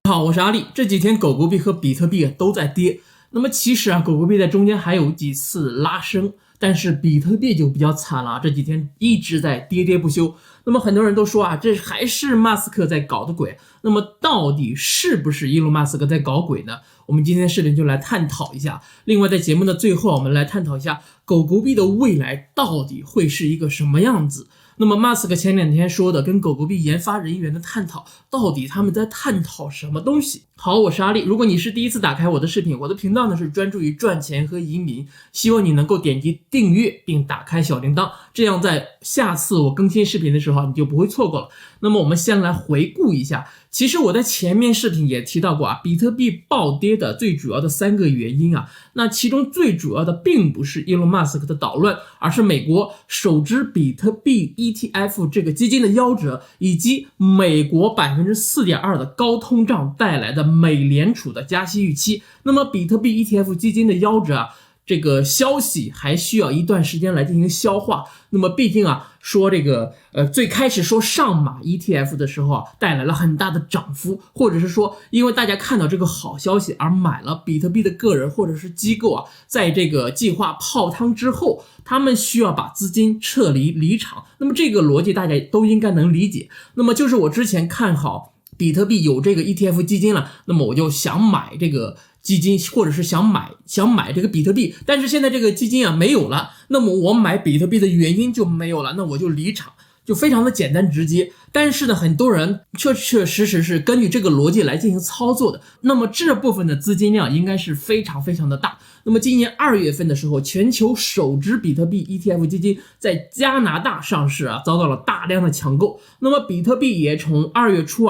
好，我是阿力。这几天狗狗币和比特币都在跌，那么其实狗狗币在中间还有几次拉升，但是比特币就比较惨了，这几天一直在跌不休。那么很多人都说这还是马斯克在搞的鬼。那么到底是不是伊隆马斯克在搞鬼呢？我们今天视频就来探讨一下。另外在节目的最后，我们来探讨一下狗狗币的未来到底会是一个什么样子。那么马斯克前两天说的跟狗狗币研发人员的探讨，到底他们在探讨什么东西？好，我是阿力。如果你是第一次打开我的视频，我的频道呢是专注于赚钱和移民，希望你能够点击订阅并打开小铃铛，这样在下次我更新视频的时候你就不会错过了。那么我们先来回顾一下，其实我在前面视频也提到过比特币暴跌的最主要的3个原因那其中最主要的并不是伊隆马斯克的捣乱，而是美国首支比特币 ETF 这个基金的夭折，以及美国 4.2% 的高通胀带来的美联储的加息预期。那么比特币 ETF 基金的夭折这个消息还需要一段时间来进行消化。那么毕竟说这个最开始说上马 ETF 的时候带来了很大的涨幅，或者是说因为大家看到这个好消息而买了比特币的个人或者是机构在这个计划泡汤之后，他们需要把资金撤离场。那么这个逻辑大家都应该能理解。那么就是我之前看好比特币有这个 ETF 基金了，那么我就想买这个基金，或者是想买这个比特币，但是现在这个基金没有了，那么我买比特币的原因就没有了，那我就离场，就非常的简单直接。但是呢，很多人确实是根据这个逻辑来进行操作的，那么这部分的资金量应该是非常的大。那么今年2月份的时候，全球首支比特币 ETF 基金在加拿大上市遭到了大量的抢购，那么比特币也从2月初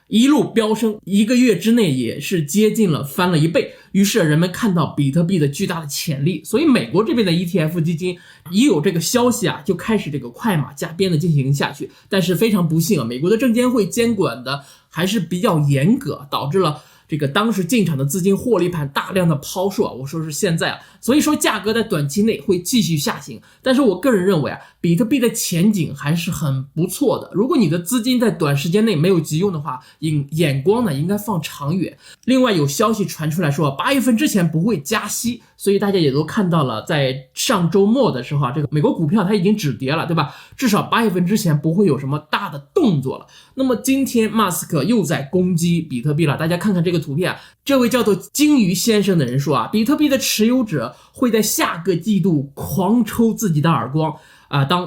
一路飙升，1个月之内也是接近了翻了1倍。于是人们看到比特币的巨大的潜力，所以美国这边的 ETF 基金一有这个消息就开始这个快马加鞭的进行下去。但是非常不幸美国的证监会监管的还是比较严格，导致了这个当时进场的资金获利盘大量的抛售我说是现在所以说价格在短期内会继续下行。但是我个人认为比特币的前景还是很不错的。如果你的资金在短时间内没有急用的话，眼光呢应该放长远。另外有消息传出来说8月份之前不会加息，所以大家也都看到了，在上周末的时候这个美国股票它已经止跌了，对吧？至少8月份之前不会有什么大的动作了。那么今天马斯克又在攻击比特币了，大家看看这个图片这位叫做鲸鱼先生的人说比特币的持有者会在下个季度狂抽自己的耳光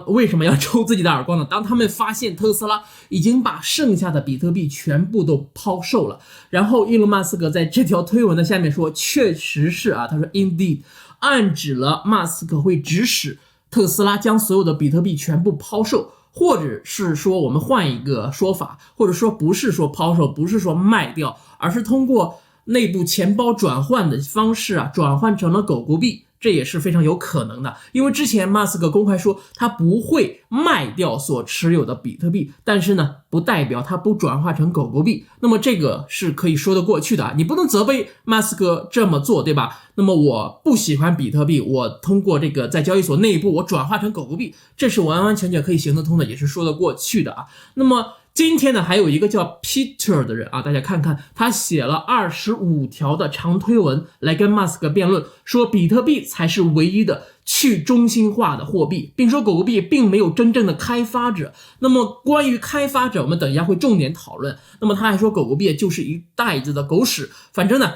为什么要抽自己的耳光呢？当他们发现特斯拉已经把剩下的比特币全部都抛售了。然后伊隆马斯克在这条推文的下面说确实是他说 indeed 暗指了马斯克会指使特斯拉将所有的比特币全部抛售，或者是说我们换一个说法，或者说不是说抛售，不是说卖掉，而是通过内部钱包转换的方式转换成了狗狗币，这也是非常有可能的。因为之前马斯克公开说他不会卖掉所持有的比特币，但是呢不代表他不转化成狗狗币，那么这个是可以说得过去的你不能责备马斯克这么做，对吧？那么我不喜欢比特币，我通过这个在交易所内部我转化成狗狗币，这是完完全全可以行得通的，也是说得过去的那么今天呢还有一个叫 Peter 的人大家看看他写了25条的长推文来跟马斯克辩论，说比特币才是唯一的去中心化的货币，并说狗狗币并没有真正的开发者。那么关于开发者我们等一下会重点讨论。那么他还说狗狗币就是一袋子的狗屎。反正呢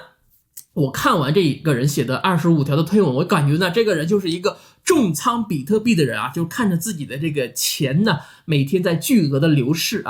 我看完这个人写的25条的推文，我感觉呢这个人就是一个重仓比特币的人就看着自己的这个钱呢每天在巨额的流失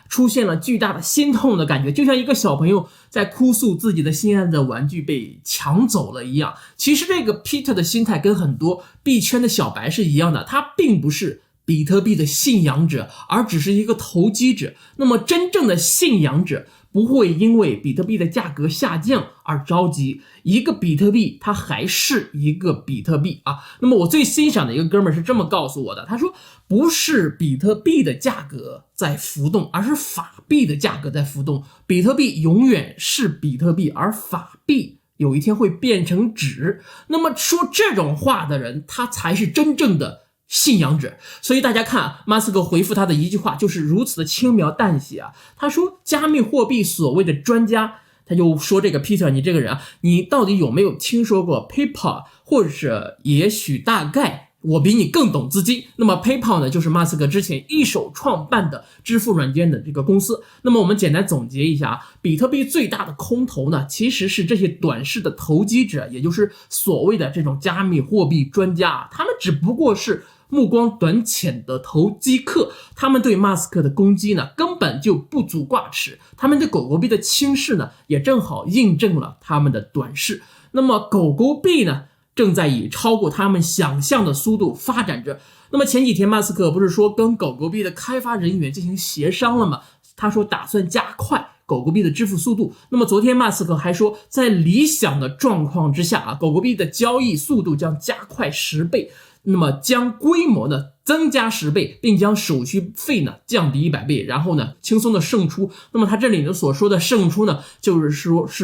出现了巨大的心痛的感觉，就像一个小朋友在哭诉自己的心爱的玩具被抢走了一样。其实这个 Peter 的心态跟很多币圈的小白是一样的，他并不是比特币的信仰者，而只是一个投机者。那么真正的信仰者不会因为比特币的价格下降而着急，一个比特币它还是一个比特币那么我最欣赏的一个哥们儿是这么告诉我的，他说不是比特币的价格在浮动，而是法币的价格在浮动。比特币永远是比特币，而法币有一天会变成纸。那么说这种话的人，他才是真正的信仰者。所以大家看马斯克回复他的一句话就是如此的轻描淡写啊，他说加密货币所谓的专家，他就说这个 Peter 你这个人啊，你到底有没有听说过 PayPal， 或者也许大概我比你更懂资金。那么 PayPal 呢，就是马斯克之前一手创办的支付软件的这个公司。那么我们简单总结一下啊，比特币最大的空头呢，其实是这些短视的投机者，也就是所谓的这种加密货币专家，他们只不过是目光短浅的投机客，他们对马斯克的攻击呢根本就不足挂齿，他们对狗狗币的轻视呢也正好印证了他们的短视。那么狗狗币呢正在以超过他们想象的速度发展着。那么前几天马斯克不是说跟狗狗币的开发人员进行协商了吗？他说打算加快狗狗币的支付速度。那么昨天马斯克还说，在理想的状况之下啊，狗狗币的交易速度将加快10倍，那么将规模呢增加10倍，并将手续费呢降低100倍，然后呢轻松的胜出。那么他这里呢所说的胜出呢，就是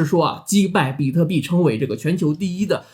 说啊，击败比特币，成为这个全球第一的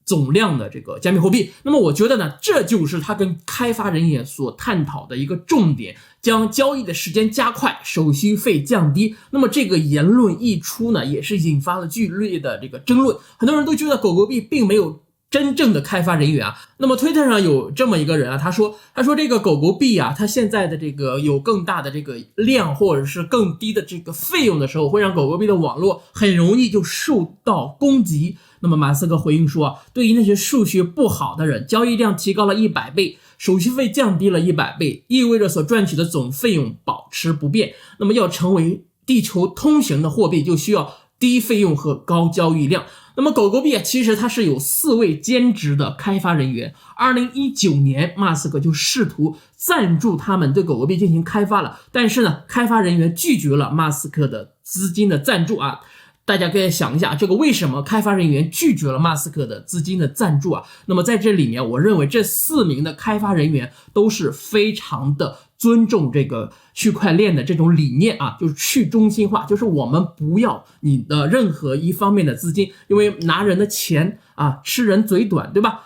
总量的这个加密货币。那么我觉得呢，这就是他跟开发人员所探讨的一个重点，将交易的时间加快，手续费降低。那么这个言论一出呢，也是引发了剧烈的这个争论。很多人都觉得狗狗币并没有真正的开发人员啊。那么推特上有这么一个人啊，他说这个狗狗币啊，它现在的这个有更大的这个量或者是更低的这个费用的时候，会让狗狗币的网络很容易就受到攻击。那么马斯克回应说啊，对于那些数学不好的人，交易量提高了100倍，手续费降低了100倍，意味着所赚取的总费用保持不变。那么要成为地球通行的货币，就需要低费用和高交易量。那么狗狗币啊，其实它是有4位兼职的开发人员。2019年，马斯克就试图赞助他们对狗狗币进行开发了，但是呢，开发人员拒绝了马斯克的资金的赞助啊。大家可以想一下，这个为什么开发人员拒绝了马斯克的资金的赞助啊？那么在这里面，我认为这4名的开发人员都是非常的尊重这个区块链的这种理念啊，就是去中心化，就是我们不要你的任何一方面的资金，因为拿人的钱啊，吃人嘴短，对吧？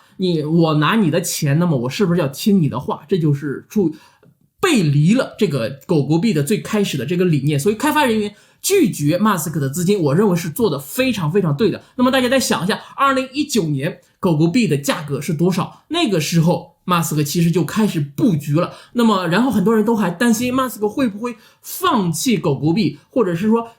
我拿你的钱，那么我是不是要听你的话？这就是背离了这个狗狗币的最开始的这个理念，所以开发人员拒绝马斯克的资金，我认为是做的非常非常对的。那么大家再想一下，2019年狗狗币的价格是多少？那个时候马斯克其实就开始布局了。那么然后很多人都还担心马斯克会不会放弃狗狗币，或者是说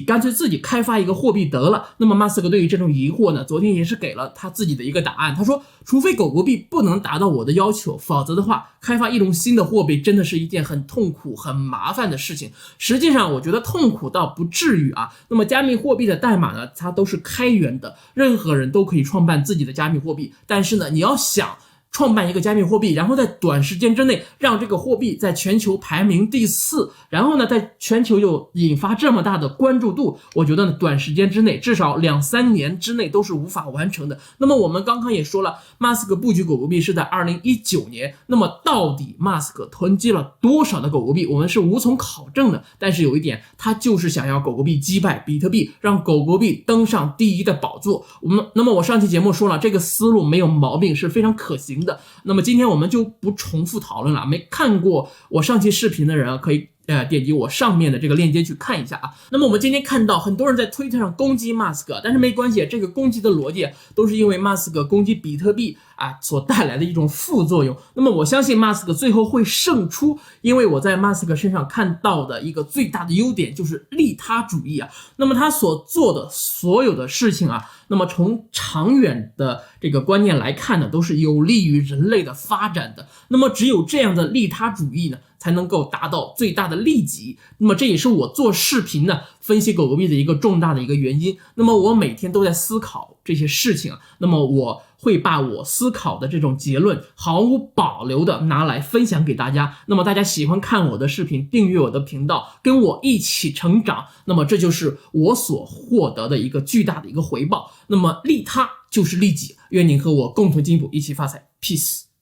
干脆自己开发一个货币得了。那么马斯克对于这种疑惑呢，昨天也是给了他自己的一个答案。他说，除非狗狗币不能达到我的要求，否则的话，开发一种新的货币真的是一件很痛苦很麻烦的事情。实际上我觉得痛苦倒不至于啊。那么加密货币的代码呢，它都是开源的，任何人都可以创办自己的加密货币。但是呢，你要想创办一个加密货币，然后在短时间之内让这个货币在全球排名第4，然后呢在全球又引发这么大的关注度，我觉得呢短时间之内至少2-3年之内都是无法完成的。那么我们刚刚也说了，马斯克布局狗狗币是在2019年，那么到底马斯克囤积了多少的狗狗币，我们是无从考证的。但是有一点，他就是想要狗狗币击败比特币，让狗狗币登上第1的宝座。那么我上期节目说了，这个思路没有毛病，是非常可行的。那么今天我们就不重复讨论了，没看过我上期视频的人可以点击我上面的这个链接去看一下啊。那么我们今天看到很多人在推特上攻击马斯克，但是没关系，这个攻击的逻辑都是因为马斯克攻击比特币所带来的一种副作用。那么我相信马斯克最后会胜出，因为我在马斯克身上看到的一个最大的优点就是利他主义啊。那么他所做的所有的事情啊，那么从长远的这个观念来看呢，都是有利于人类的发展的。那么只有这样的利他主义呢，才能够达到最大的利己。那么这也是我做视频呢分析狗狗币的一个重大的一个原因。那么我每天都在思考这些事情啊，那么我会把我思考的这种结论毫无保留的拿来分享给大家。那么大家喜欢看我的视频，订阅我的频道，跟我一起成长，那么这就是我所获得的一个巨大的一个回报。那么利他就是利己，愿您和我共同进步，一起发财。 Peace。